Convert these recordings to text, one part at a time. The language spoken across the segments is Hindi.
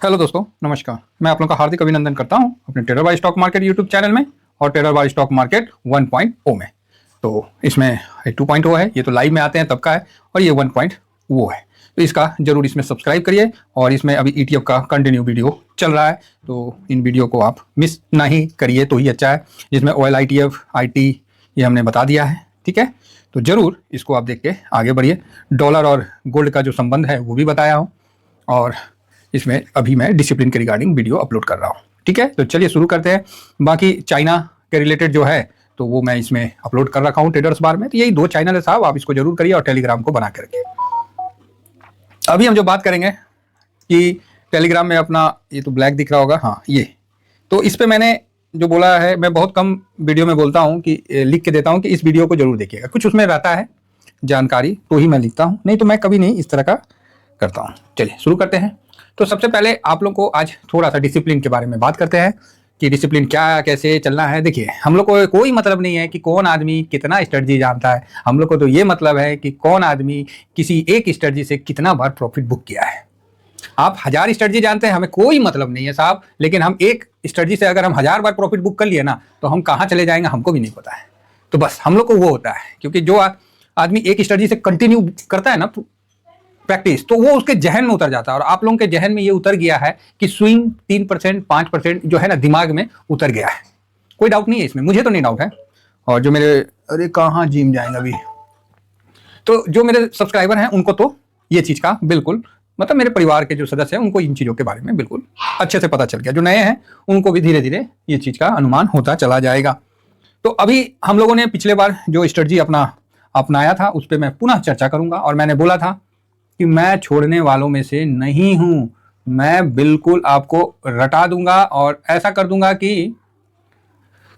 हेलो दोस्तों, नमस्कार। मैं आप लोगों का हार्दिक अभिनंदन करता हूं अपने trader by stock market YouTube channel में और ट्रेडर बाय स्टॉक मार्केट 1.0 में। तो इसमें 2.0 है, ये तो लाइव में आते हैं तब का है, और ये 1.0 है। तो इसका जरूर इसमें सब्सक्राइब करिए। और इसमें अभी ETF का कंटिन्यू वीडियो चल रहा है, तो इन वीडियो को आप मिस नहीं करिए तो ही अच्छा है। जिसमें ऑयल ETF IT ये हमने बता दिया है, ठीक है। तो जरूर इसको आप देख के आगे बढ़िए। डॉलर और गोल्ड का जो संबंध है वो भी बताया हूँ, और इसमें अभी मैं डिसिप्लिन के रिगार्डिंग वीडियो अपलोड कर रहा हूँ, ठीक है। तो चलिए शुरू करते हैं। बाकी चाइना के रिलेटेड जो है तो वो मैं इसमें अपलोड कर रखा हूँ ट्रेडर्स बार में। तो यही 2 चैनल है साहब, आप इसको जरूर करिए और टेलीग्राम को बना करके। अभी हम जो बात करेंगे कि टेलीग्राम में अपना ये तो ब्लैक दिख रहा होगा, हाँ ये। तो इस पर मैंने जो बोला है, मैं बहुत कम वीडियो में बोलता हूँ कि लिख के देता हूँ कि इस वीडियो को जरूर देखिएगा। कुछ उसमें रहता है जानकारी तो ही मैं लिखता हूँ, नहीं तो मैं कभी नहीं इस तरह का करता हूँ। चलिए शुरू करते हैं। तो सबसे पहले आप लोगों को आज थोड़ा सा डिसिप्लिन के बारे में बात करते हैं कि डिसिप्लिन क्या, कैसे चलना है। देखिए, हम लोग को कोई मतलब नहीं है कि कौन आदमी कितना स्ट्रेटजी जानता है। हम लोग को तो ये मतलब है कि कौन आदमी किसी एक स्ट्रेटजी से कितना बार प्रॉफिट बुक किया है। आप 1000 स्ट्रेटजी जानते हैं, हमें कोई मतलब नहीं है साहब, लेकिन हम एक स्ट्रेटजी से अगर हम 1000 बार प्रॉफिट बुक कर लिए ना, तो हम कहाँ चले जाएंगे हमको भी नहीं पता है। तो बस हम लोग को वो होता है, क्योंकि जो आदमी एक स्ट्रेटजी से कंटिन्यू करता है ना प्रैक्टिस, तो वो उसके जहन में उतर जाता है। और आप लोगों के जहन में ये उतर गया है कि स्विंग 3% 5% जो है ना दिमाग में उतर गया है। कोई डाउट नहीं है इसमें, मुझे तो नहीं डाउट है। और जो मेरे, अरे कहाँ जिम जाएंगे अभी, तो जो मेरे सब्सक्राइबर हैं उनको तो ये चीज़ का बिल्कुल मतलब, मेरे परिवार के जो सदस्य हैं उनको इन चीज़ों के बारे में बिल्कुल अच्छे से पता चल गया। जो नए हैं उनको भी धीरे धीरे ये चीज़ का अनुमान होता चला जाएगा। तो अभी हम लोगों ने पिछले बार जो स्ट्रेटजी अपनाया था उस पर मैं पुनः चर्चा करूंगा। और मैंने बोला था कि मैं छोड़ने वालों में से नहीं हूं, मैं बिल्कुल आपको रटा दूंगा और ऐसा कर दूंगा कि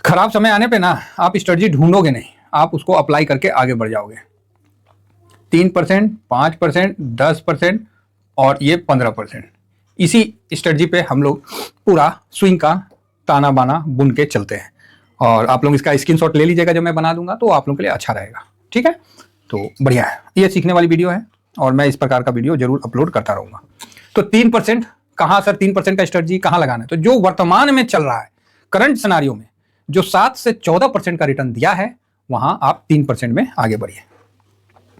खराब समय आने पे ना आप स्ट्रेटजी ढूंढोगे नहीं, आप उसको अप्लाई करके आगे बढ़ जाओगे। 3%, 5%, 10% और ये 15%, इसी स्ट्रेटजी पे हम लोग पूरा स्विंग का ताना बाना बुन के चलते हैं। और आप लोग इसका स्क्रीनशॉट ले लीजिएगा, जब मैं बना दूंगा तो आप लोगों के लिए अच्छा रहेगा, ठीक है। तो बढ़िया है, ये सीखने वाली वीडियो है और मैं इस प्रकार का वीडियो जरूर अपलोड करता रहूंगा। तो 3% कहाँ सर, 3% का स्ट्रेटजी कहाँ लगाना है? तो जो वर्तमान में चल रहा है करंट सिनेरियो में, जो 7 से 14% का रिटर्न दिया है, वहां आप 3% में आगे बढ़िए।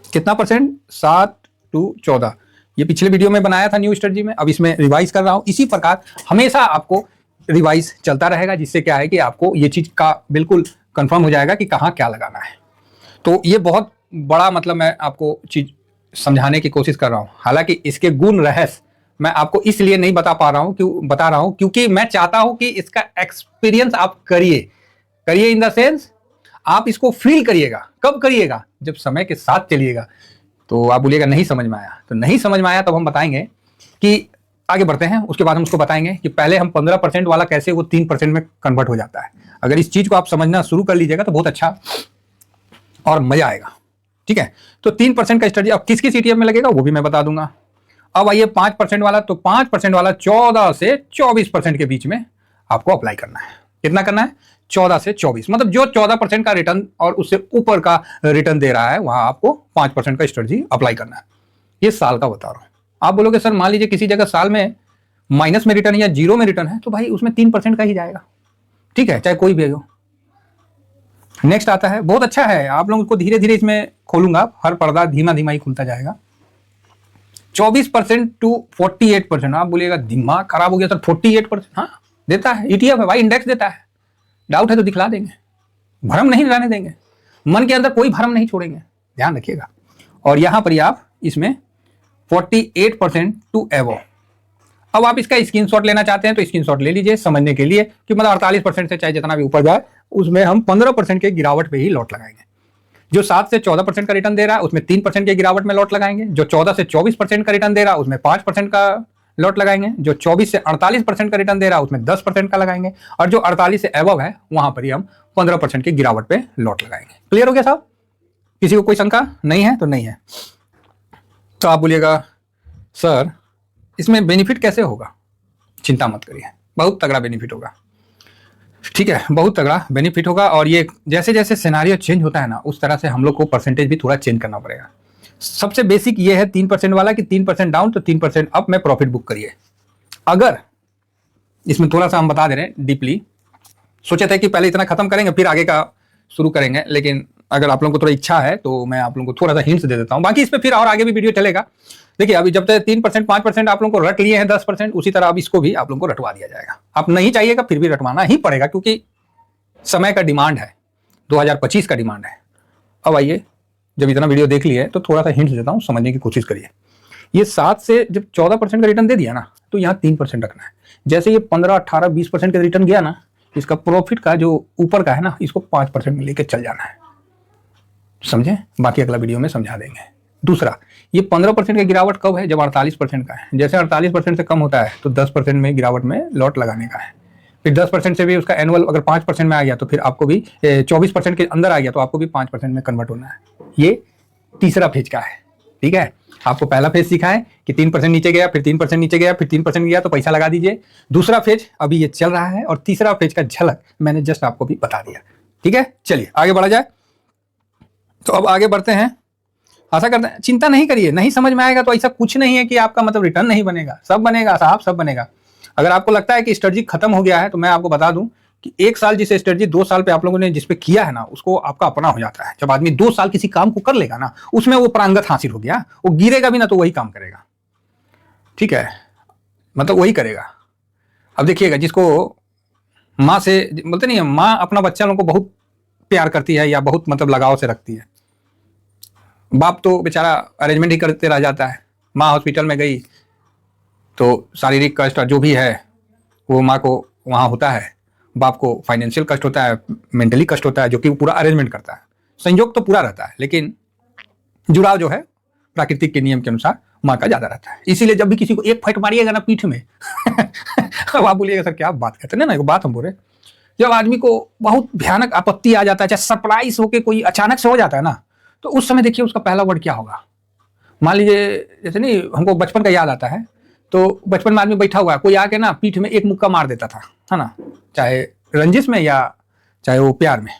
कितना परसेंट? 7 to 14। ये पिछले वीडियो में बनाया था न्यू स्ट्रेटजी में, अब इसमें रिवाइज कर रहा हूं। इसी प्रकार हमेशा आपको रिवाइज चलता रहेगा, जिससे क्या है कि आपको ये चीज का बिल्कुल कंफर्म हो जाएगा कि कहाँ क्या लगाना है। तो ये बहुत बड़ा मतलब मैं आपको चीज समझाने की कोशिश कर रहा हूं। हालांकि इसके गुण रहस्य मैं आपको इसलिए नहीं बता रहा हूं क्योंकि मैं चाहता हूं कि इसका एक्सपीरियंस आप करिए इन द सेंस, आप इसको फील करिएगा। कब करिएगा? जब समय के साथ चलिएगा। तो आप बोलिएगा नहीं समझ में आया, तो नहीं समझ में आया तब हम बताएंगे कि आगे बढ़ते हैं। उसके बाद हम उसको बताएंगे कि पहले हम 15% वाला कैसे वो 3% में कन्वर्ट हो जाता है। अगर इस चीज को आप समझना शुरू कर लीजिएगा तो बहुत अच्छा और मजा आएगा, ठीक है। तो 3% का स्ट्रेटजी अब किस किस ETF में लगेगा वो भी मैं बता दूंगा। अब आइए 5% वाला, तो 5% वाला 14 से 24% के बीच में आपको अप्लाई करना है। कितना करना है? 14 से 24, मतलब जो 14% का रिटर्न और उससे ऊपर का रिटर्न दे रहा है वहां आपको 5% का स्ट्रेटजी अप्लाई करना है। ये साल का बता रहा हूं। आप बोलोगे सर मान लीजिए किसी जगह साल में माइनस में रिटर्न या जीरो में रिटर्न है, तो भाई उसमें 3% का ही जाएगा, ठीक है, चाहे कोई भी हो। नेक्स्ट आता है, बहुत अच्छा है, आप लोगों को धीरे धीरे इसमें खोलूंगा, हर पर्दा धीमा धीमा ही खुलता जाएगा। 24% to 48%। आप बोलिएगा दिमाग खराब हो गया सर, 48%? हाँ देता है, ETF है भाई, इंडेक्स देता है। डाउट है तो दिखला देंगे, भ्रम नहीं रहने देंगे, मन के अंदर कोई भ्रम नहीं छोड़ेंगे, ध्यान रखिएगा। और यहां पर ही आप इसमें 48% टू एबव। अब आप इसका स्क्रीनशॉट लेना चाहते हैं तो स्क्रीनशॉट ले लीजिए समझने के लिए कि मतलब 48% से चाहे जितना भी ऊपर जाए उसमें हम 15% के गिरावट पे ही लॉट लगाएंगे। जो 7 से 14% का रिटर्न दे रहा है उसमें 3% के गिरावट में लॉट लगाएंगे। जो 14 से 24% का रिटर्न दे रहा है उसमें 5% का लॉट लगाएंगे। जो 24 से 48% का रिटर्न दे रहा है उसमें 10% का लगाएंगे। और जो 48 से एबव है वहां पर ही हम 15% के गिरावट पे लॉट लगाएंगे। क्लियर हो गया साहब? किसी को कोई शंका नहीं है तो नहीं है। तो आप बोलिएगा सर इसमें बेनिफिट कैसे होगा? चिंता मत करिए, बहुत तगड़ा बेनिफिट होगा, ठीक है, बहुत तगड़ा बेनिफिट होगा। और ये जैसे जैसे सिनेरियो चेंज होता है ना, उस तरह से हम लोग को परसेंटेज भी थोड़ा चेंज करना पड़ेगा। सबसे बेसिक ये है 3% वाला कि 3% डाउन तो 3% अप में प्रॉफिट बुक करिए। अगर इसमें थोड़ा सा हम बता दे रहे हैं डीपली, सोचे थे कि पहले इतना खत्म करेंगे फिर आगे का शुरू करेंगे, लेकिन अगर आप लोगों को थोड़ा इच्छा है तो मैं आप लोगों को थोड़ा सा हिंट्स दे देता हूं, बाकी इस पे फिर और आगे भी वीडियो चलेगा। देखिए अभी जब तक 3% 5% आप लोगों को रट लिए हैं 10%, उसी तरह अब इसको भी आप लोगों को रटवा दिया जाएगा। आप नहीं चाहिएगा फिर भी रटवाना ही पड़ेगा, क्योंकि समय का डिमांड है, 2025 का डिमांड है। अब आइए, जब इतना वीडियो देख लिए तो थोड़ा सा हिंट्स देता हूँ, समझने की कोशिश करिए। ये 7 से जब 14% का रिटर्न दे दिया ना, तो यहाँ 3% रखना है। जैसे ये 15, 18, 20% का रिटर्न गया ना, इसका प्रॉफिट का जो ऊपर का है ना, इसको 5% में लेके चल जाना है, समझे? बाकी अगला वीडियो में समझा देंगे। दूसरा, ये 15% का गिरावट कब है? जब 48% का है। जैसे 48% से कम होता है तो 10% में गिरावट में लॉट लगाने का है। फिर 10% से भी उसका एनुअल अगर 5% में आ गया तो फिर आपको भी 24% के अंदर आ गया तो आपको भी 5% में कन्वर्ट होना है। ये तीसरा फेज का है, ठीक है? आपको पहला फेज सीखा है कि 3% नीचे गया, फिर 3% नीचे गया, फिर 3% गया तो पैसा लगा दीजिए। दूसरा फेज अभी ये चल रहा है और तीसरा फेज का झलक मैंने जस्ट आपको भी बता दिया, ठीक है? चलिए आगे बढ़ा जाए। तो अब आगे बढ़ते हैं। आशा करते हैं, चिंता नहीं करिए, नहीं समझ में आएगा तो ऐसा कुछ नहीं है कि आपका मतलब रिटर्न नहीं बनेगा, सब बनेगा साहब, सब बनेगा। अगर आपको लगता है कि स्ट्रेटजी खत्म हो गया है तो मैं आपको बता दूं कि 1 साल जिस स्ट्रेटजी 2 साल पे आप लोगों ने जिस पे किया है ना, उसको आपका अपना हो जाता है। जब आदमी 2 साल किसी काम को कर लेगा ना, उसमें वो प्रांगत हासिल हो गया, वो गिरेगा भी ना तो वही काम करेगा, ठीक है? मतलब वही करेगा। अब देखिएगा, जिसको माँ से बोलते नहीं है, माँ अपना बच्चा लोगों को बहुत प्यार करती है या बहुत मतलब लगाव से रखती है। बाप तो बेचारा अरेंजमेंट ही करते रह जाता है। माँ हॉस्पिटल में गई तो शारीरिक कष्ट जो भी है वो माँ को वहाँ होता है, बाप को फाइनेंशियल कष्ट होता है, मेंटली कष्ट होता है, जो कि वो पूरा अरेंजमेंट करता है। संयोग तो पूरा रहता है, लेकिन जुड़ाव जो है प्राकृतिक के नियम के अनुसार माँ का ज्यादा रहता है। इसीलिए जब भी किसी को एक फट मारिएगा ना पीठ में अब आप बोलिएगा सर क्या बात कहते हैं ना, एक बात हम बोले, जब आदमी को बहुत भयानक आपत्ति आ जाता है, चाहे सरप्राइज होके कोई अचानक से हो जाता है ना, तो उस समय देखिए उसका पहला वर्ड क्या होगा। मान लीजिए जैसे नहीं, हमको बचपन का याद आता है, तो बचपन में आदमी बैठा हुआ है, कोई आके ना पीठ में एक मुक्का मार देता था, है ना, चाहे रंजिश में या चाहे वो प्यार में,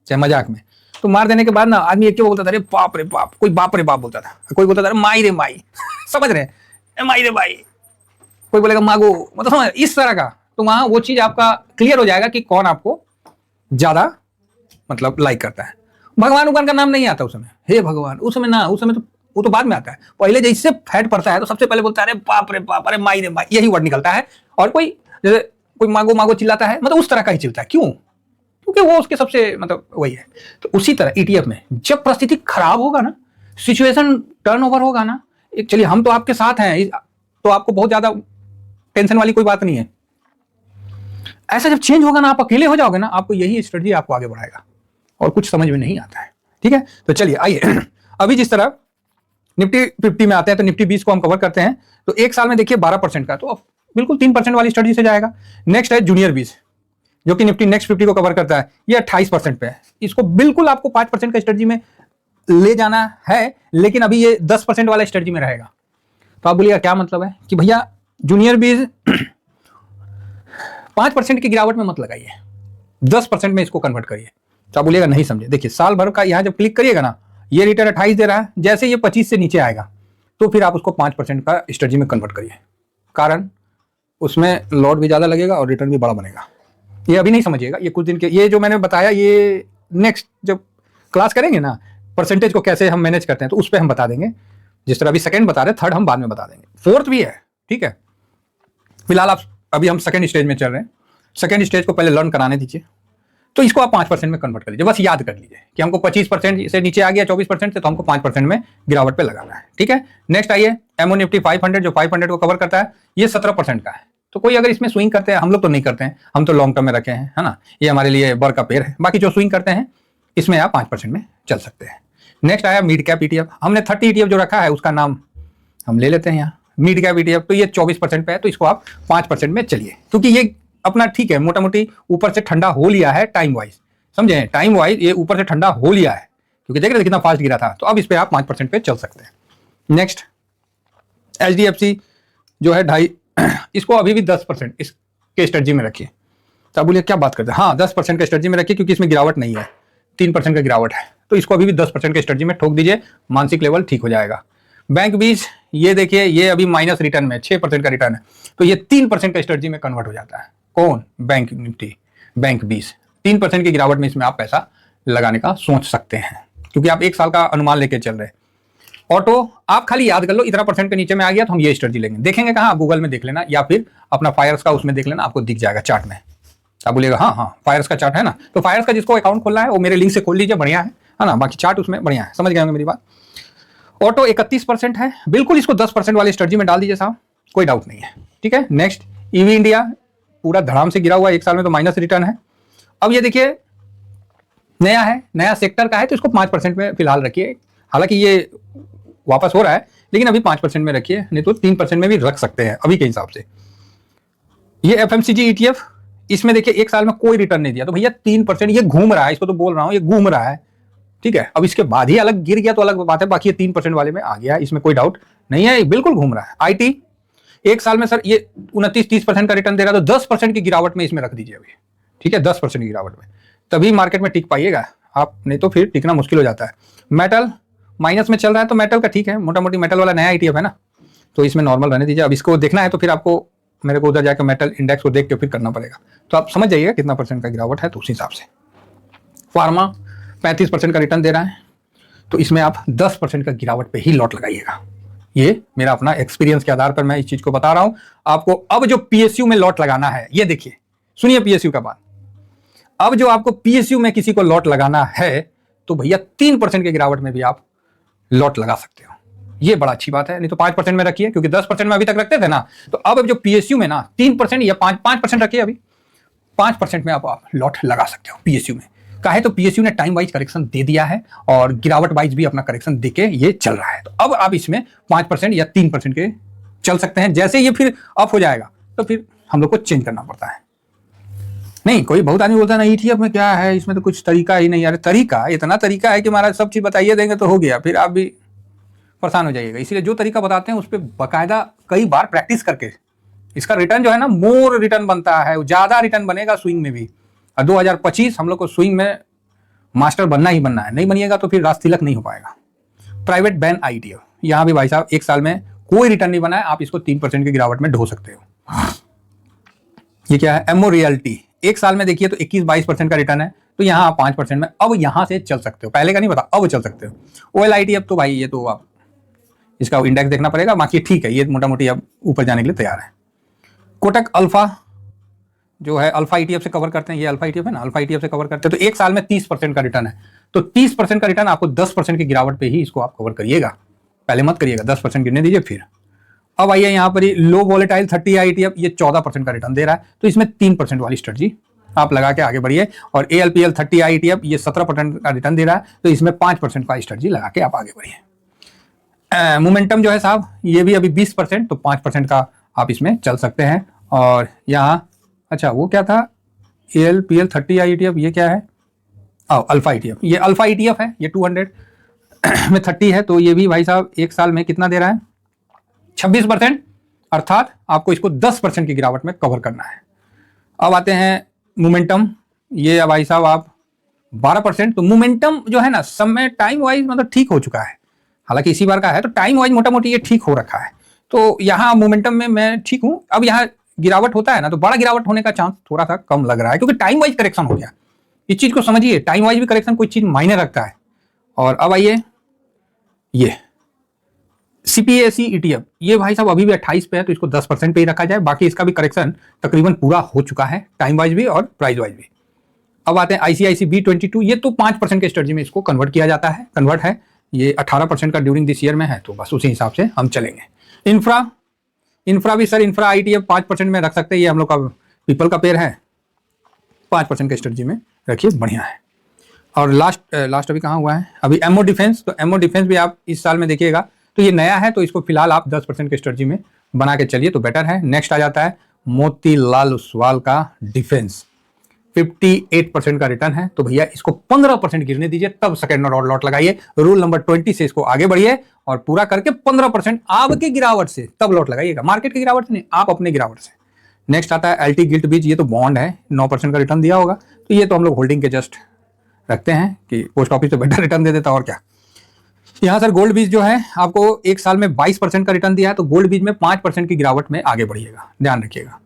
चाहे मजाक में। तो मार देने के बाद ना आदमी एक बोलता था, अरे बाप रे बाप, कोई बाप रे बाप बोलता था, कोई बोलता था माई रे माई समझ रहे हैं, माई रे माई, कोई बोलेगा मागो, मतलब समझ इस तरह का। तो वहां वो चीज आपका क्लियर हो जाएगा कि कौन आपको ज्यादा मतलब लाइक करता है। भगवान का नाम नहीं आता उस समय, हे भगवान, उस समय ना, उस समय तो वो तो बाद में आता है। पहले जैसे फैट पड़ता है तो सबसे पहले बोलता है अरे बाप रे बाप, अरे माई रे माई, यही वर्ड निकलता है। और कोई जैसे कोई मागो मागो चिल्लाता है, मतलब उस तरह का ही चिल्लाता है। क्यों? क्योंकि वो उसके सबसे मतलब वही है। तो उसी तरह ईटीएफ में जब परिस्थिति खराब होगा ना, सिचुएशन टर्नओवर होगा ना, चलिए हम तो आपके साथ हैं, तो आपको बहुत ज्यादा टेंशन वाली कोई बात नहीं है। ऐसा जब चेंज होगा ना, आप अकेले हो जाओगे ना, आपको यही स्ट्रेटजी आपको आगे बढ़ाएगा और कुछ समझ में नहीं आता है, ठीक है? तो चलिए आइए अभी जिस तरह निफ्टी 50 में आते हैं तो निफ्टी 20 को हम कवर करते हैं। तो 1 साल में देखिए 12% का, तो बिल्कुल 3% वाली स्ट्रेटजी से जाएगा। नेक्स्ट है जूनियर 20, जो कि निफ्टी नेक्स्ट 50 को कवर करता है, ये 28% पे है। इसको बिल्कुल आपको 5% का स्ट्रेटजी में ले जाना है, लेकिन अभी ये 10% वाला स्ट्रेटजी में रहेगा। तो आप बोलिएगा क्या मतलब है कि भैया जूनियर 20 5% की गिरावट में मत लगाइए, 10% में इसको कन्वर्ट करिए। तो आप बोलिएगा नहीं समझे। देखिए साल भर का यहाँ जब क्लिक करिएगा ना, ये रिटर्न 28 दे रहा है, जैसे ये 25 से नीचे आएगा तो फिर आप उसको 5% का स्ट्रेटजी में कन्वर्ट करिए। कारण उसमें लॉट भी ज्यादा लगेगा और रिटर्न भी बड़ा बनेगा। ये अभी नहीं समझिएगा, ये कुछ दिन के, ये जो मैंने बताया ये नेक्स्ट जब क्लास करेंगे ना, परसेंटेज को कैसे हम मैनेज करते हैं तो उस पर हम बता देंगे। जिस तरह अभी सेकंड बता रहे, थर्ड हम बाद में बता देंगे, फोर्थ भी है, ठीक है? फिलहाल आप अभी हम सेकंड स्टेज में चल रहे हैं, सेकंड स्टेज को पहले लर्न कराने दीजिए। तो इसको आप 5% में कन्वर्ट कर लीजिए, बस याद कर लीजिए कि हमको 25% से नीचे आ गया 24% से, तो हमको 5% में गिरावट पे लगाना है, ठीक है? नेक्स्ट आइए एमओ निफ्टी 500, जो 500 को कवर करता है, ये 17% का है। तो कोई अगर इसमें स्विंग करते हैं, हम लोग तो नहीं करते हैं, हम तो लॉन्ग टर्म में रखे हैं, है ना, ये हमारे लिए बर का पेड़ है। बाकी जो स्विंग करते हैं इसमें आप 5% में चल सकते हैं। नेक्स्ट आया मिड कैप ईटीएफ, हमने 30 ईटीएफ जो रखा है उसका नाम हम ले लेते हैं यहाँ मिड कैप ईटीएफ। तो ये 24% पे है, तो इसको आप 5% में चलिए, क्योंकि ये अपना ठीक है, मोटा मोटी ऊपर से ठंडा हो लिया है टाइम वाइज, समझे? टाइम वाइज ये ऊपर से ठंडा हो लिया है, क्योंकि देख रहे थे कितना फास्ट गिरा था। तो अब इस पे आप 5% पे चल सकते हैं। नेक्स्ट HDFC जो है 2.5, इसको अभी भी 10% इसके स्ट्रेटजी में रखिए। तो आप बोलिए क्या बात करते हैं? हाँ 10% के स्ट्रेटजी में रखिए, क्योंकि इसमें गिरावट नहीं है, 3% का गिरावट है, तो इसको अभी भी 10% के स्ट्रेटजी में ठोक दीजिए, मानसिक लेवल ठीक हो जाएगा। बैंक 20 ये देखिए ये अभी माइनस रिटर्न में 6% का रिटर्न है, तो ये 3% का स्ट्रेटजी में कन्वर्ट हो जाता है। कौन? बैंक निफ्टी, बैंक 20 3% की गिरावट में इसमें आप पैसा लगाने का सोच सकते हैं, क्योंकि आप 1 साल का अनुमान लेके चल रहे हैं। ऑटो आप खाली याद कर लो, इतना परसेंट के नीचे में आ गया तो हम ये स्ट्रेटजी लेंगे। देखेंगे कहाँ? आप गूगल में देख लेना या फिर अपना फायर्स का उसमें देख लेना, आपको दिख जाएगा चार्ट में। आप बोलिएगा हाँ हाँ फायर्स का चार्ट है ना, तो फायर्स का जिसको अकाउंट खोलना है वो मेरे लिंक से खोल लीजिए, बढ़िया है ना, बाकी चार्ट उसमें बढ़िया है। समझ गए होंगे मेरी बात। ऑटो 31% है, बिल्कुल इसको 10% वाले स्ट्रेटजी में डाल दीजिए साहब, कोई डाउट नहीं है। ठीक है, नेक्स्ट ईवी इंडिया पूरा धड़ाम से गिरा हुआ है, 1 साल में तो माइनस रिटर्न है। अब ये देखिए नया है, नया सेक्टर का है, तो इसको 5% में फिलहाल रखिए। हालांकि ये वापस हो रहा है, लेकिन अभी 5% में रखिए, नहीं तो 3% में भी रख सकते हैं अभी के हिसाब से। ये एफएमसीजी ETF, इसमें देखिए 1 साल में कोई रिटर्न नहीं दिया, तो भैया 3% ये घूम रहा है, इसको तो बोल रहा हूं ये घूम रहा है। ठीक है, अब इसके बाद ही अलग गिर गया तो अलग बात है, बाकी ये 3% वाले में आ गया, इसमें कोई डाउट नहीं है, बिल्कुल घूम रहा है। IT 1 साल में सर ये 29-30% का रिटर्न दे रहा है, तो 10% की गिरावट में इसमें रख दीजिए अभी। ठीक है, 10% की गिरावट में तभी मार्केट में टिक पाइएगा आप, नहीं तो फिर टिकना मुश्किल हो जाता है। मेटल माइनस में चल रहा है, तो मेटल का ठीक है, मोटा मोटी मेटल वाला नया ETF है ना, तो इसमें नॉर्मल रहने दीजिए। अब इसको देखना है तो फिर आपको मेरे को उधर जाकर मेटल इंडेक्स को देख के फिर करना पड़ेगा, तो आप समझ जाइएगा कितना परसेंट का गिरावट है, तो उस हिसाब से। फार्मा 35% का रिटर्न दे रहा है, तो इसमें आप 10% का गिरावट पे ही लॉट लगाइएगा। ये मेरा अपना एक्सपीरियंस के आधार पर मैं इस चीज को बता रहा हूं आपको। अब जो PSU में लॉट लगाना है, ये देखिए, सुनिए PSU का बात। अब जो आपको PSU में किसी को लॉट लगाना है, तो भैया 3% की गिरावट में भी आप लॉट लगा सकते हो, ये बड़ा अच्छी बात है। नहीं तो 5% में रखिए, क्योंकि 10% में अभी तक रखते थे ना, तो अब जो PSU में ना 3% या 5% रखिए, अभी 5% में आप लॉट लगा सकते हो PSU में। काहे तो PSU ने टाइम वाइज करेक्शन दे दिया है और गिरावट वाइज भी अपना करेक्शन देके ये चल रहा है, तो अब आप इसमें 5% या 3% के चल सकते हैं। जैसे ये फिर अप हो जाएगा तो फिर हम लोग को चेंज करना पड़ता है। नहीं, कोई बहुत आदमी बोलता है ना ETF में क्या है, इसमें तो कुछ तरीका ही नहीं। यार तरीका, इतना तरीका है कि महाराज सब चीज बताइए देंगे तो हो गया, फिर आप भी परेशान हो जाइएगा। इसीलिए जो तरीका बताते हैं उस पर बाकायदा कई बार प्रैक्टिस करके इसका रिटर्न जो है ना, मोर रिटर्न बनता है, ज्यादा रिटर्न बनेगा स्विंग में भी। और 2025 हम लोग को स्विंग में मास्टर बनना ही बनना है, नहीं बनिएगा तो फिर रास तिलक नहीं हो पाएगा। प्राइवेट बैन ETF, यहाँ भी भाई साहब 1 साल में कोई रिटर्न नहीं बना है, आप इसको 3% की गिरावट में ढो सकते हो। ये क्या है? एमओ रियल्टी 1 साल में देखिए तो 21-22% का रिटर्न है, तो यहाँ आप 5% में अब यहाँ से चल सकते हो, पहले का नहीं पता, अब चल सकते हो। OLIT अब तो भाई ये तो आप इसका इंडेक्स देखना पड़ेगा, बाकी ठीक है, ये मोटा मोटी अब ऊपर जाने के लिए तैयार है। कोटक अल्फा जो है अल्फा ETF से कवर करते हैं, ये अल्फा ETF है ना, अल्फा ETF से कवर करते हैं, तो 1 साल में 30% का रिटर्न है, तो 30% का रिटर्न आपको 10% की गिरावट पे ही इसको आप कवर करिएगा, पहले मत करिएगा, 10% गिरने दीजिए फिर। अब आइए यहाँ पर लो वोलेटाइल 30 ETF, ये 14% का रिटर्न दे रहा है, तो इसमें 3% वाली स्ट्रेटजी आप लगा के आगे बढ़िए। और ALPL 30 ETF ये 17% का रिटर्न दे रहा है, तो इसमें 5% का स्ट्रेटजी लगा के आप आगे बढ़िए। मोमेंटम जो है साहब ये भी अभी 20%, तो 5% का आप इसमें चल सकते हैं। और यहाँ अच्छा वो क्या था, ALPL 30 ETF, ये क्या है? अल्फा ETF, ये अल्फा ETF है, ये 200 में 30 है, तो ये भी भाई साहब 1 साल में कितना दे रहा है? 26%, अर्थात आपको इसको 10% की गिरावट में कवर करना है। अब आते हैं मोमेंटम, ये भाई साहब आप 12%, तो मोमेंटम जो है ना समय टाइम वाइज मतलब ठीक हो चुका है, हालांकि इसी बार का है, तो टाइम वाइज मोटा मोटी ये ठीक हो रखा है, तो यहाँ मोमेंटम में मैं ठीक हूँ। अब यहाँ गिरावट होता है ना, तो बड़ा गिरावट होने का चांस थोड़ा सा कम लग रहा है, क्योंकि टाइम वाइज करेक्शन हो गया। इस चीज को समझिए, टाइम वाइज भी करेक्शन कोई चीज मायने रखता है। और अब आइए ये CPSE ETF, ये भाई साहब अभी भी 28 पे है, तो इसको 10% पे ही रखा जाए, बाकी इसका भी करेक्शन तकरीबन पूरा हो चुका है, टाइम वाइज भी और प्राइस वाइज भी। अब आते हैं ICICI B22, ये तो 5% के स्ट्रेटजी में इसको कन्वर्ट किया जाता है, कन्वर्ट है, ये 18% का ड्यूरिंग दिस ईयर में है, तो बस उसी हिसाब से हम चलेंगे। इंफ्रा भी सर, इंफ्रा ITF 5% में रख सकते हैं, ये हम लोग का पीपल का पेड़ है, 5% के स्ट्रेटजी में रखिए, बढ़िया है। और लास्ट अभी कहाँ हुआ है, अभी एमओ डिफेंस, तो एमओ डिफेंस भी आप इस साल में देखिएगा, तो ये नया है, तो इसको फिलहाल आप 10% के स्ट्रेटजी में बना के चलिए तो बेटर है। नेक्स्ट आ जाता है मोतीलाल ओसवाल का डिफेंस, 58% का रिटर्न है, तो भैया इसको 15% गिरने दीजिए, तब सेकंड और लॉट लगाइए। रूल नंबर 20 से इसको आगे बढ़िए और पूरा करके 15% आपकी गिरावट से तब लॉट लगाइएगा, मार्केट की गिरावट से नहीं, आप अपने गिरावट से। नेक्स्ट आता है LT गिल्ट बीज, ये तो बॉन्ड है, 9% का रिटर्न दिया होगा, तो ये तो हम लोग होल्डिंग के जस्ट रखते हैं कि पोस्ट ऑफिस से बेटर रिटर्न दे देता और क्या। यहाँ सर गोल्ड बीज जो है आपको एक साल में 22% का रिटर्न दिया है, तो गोल्ड बीज में 5% की गिरावट में आगे बढ़िएगा, ध्यान रखिएगा।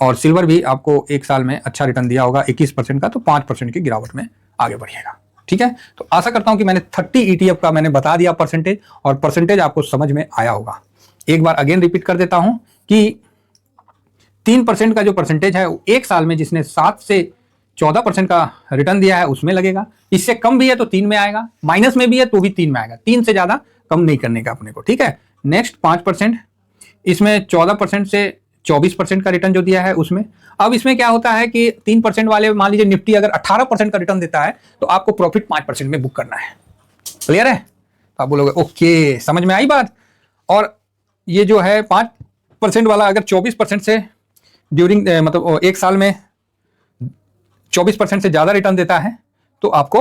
और सिल्वर भी आपको एक साल में अच्छा रिटर्न दिया होगा 21% का, तो 5% की गिरावट में आगे बढ़िएगा। ठीक है, तो आशा करता हूं कि मैंने 30 ETF का मैंने बता दिया परसेंटेज, और परसेंटेज आपको समझ में आया होगा। एक बार अगेन रिपीट कर देता हूं कि 3% का जो परसेंटेज है एक साल में जिसने 7 से 14% का रिटर्न दिया है उसमें लगेगा। इससे कम भी है तो 3 में आएगा, माइनस में भी है तो भी 3 में आएगा। 3 से ज्यादा कम नहीं करने का अपने को। ठीक है, नेक्स्ट 5%, इसमें 14% से 24% का रिटर्न जो दिया है उसमें। अब इसमें क्या होता है कि 3% वाले, मान लीजिए निफ्टी अगर 18% का रिटर्न देता है तो आपको प्रॉफिट 5% में बुक करना है। क्लियर है? तो आप बोलोगे ओके, समझ में आई बात। और ये जो है 5% वाला अगर 24% से ड्यूरिंग मतलब एक साल में 24% से ज्यादा रिटर्न देता है तो आपको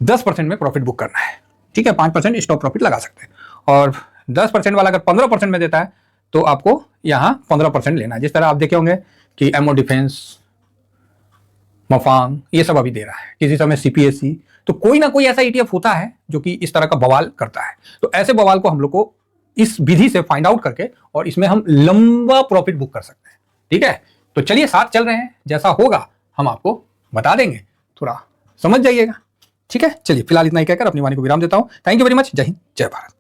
10% में प्रॉफिट बुक करना है। ठीक है, 5% स्टॉप प्रॉफिट लगा सकते हैं। और 10% वाला अगर 15% में देता है तो आपको यहां 15% लेना है। जिस तरह आप देखे होंगे कि एमओ डिफेंस, मफांग, ये सब अभी दे रहा है, किसी समय सीपीएससी। तो कोई ना कोई ऐसा ETF होता है जो कि इस तरह का बवाल करता है। तो ऐसे बवाल को हम लोग को इस विधि से फाइंड आउट करके और इसमें हम लंबा प्रॉफिट बुक कर सकते हैं। ठीक है, तो चलिए साथ चल रहे हैं, जैसा होगा हम आपको बता देंगे, थोड़ा समझ जाइएगा। ठीक है, चलिए फिलहाल इतना ही कहकर अपनी वाणी को विराम देता हूं। Thank you very much. जय हिंद, जय भारत।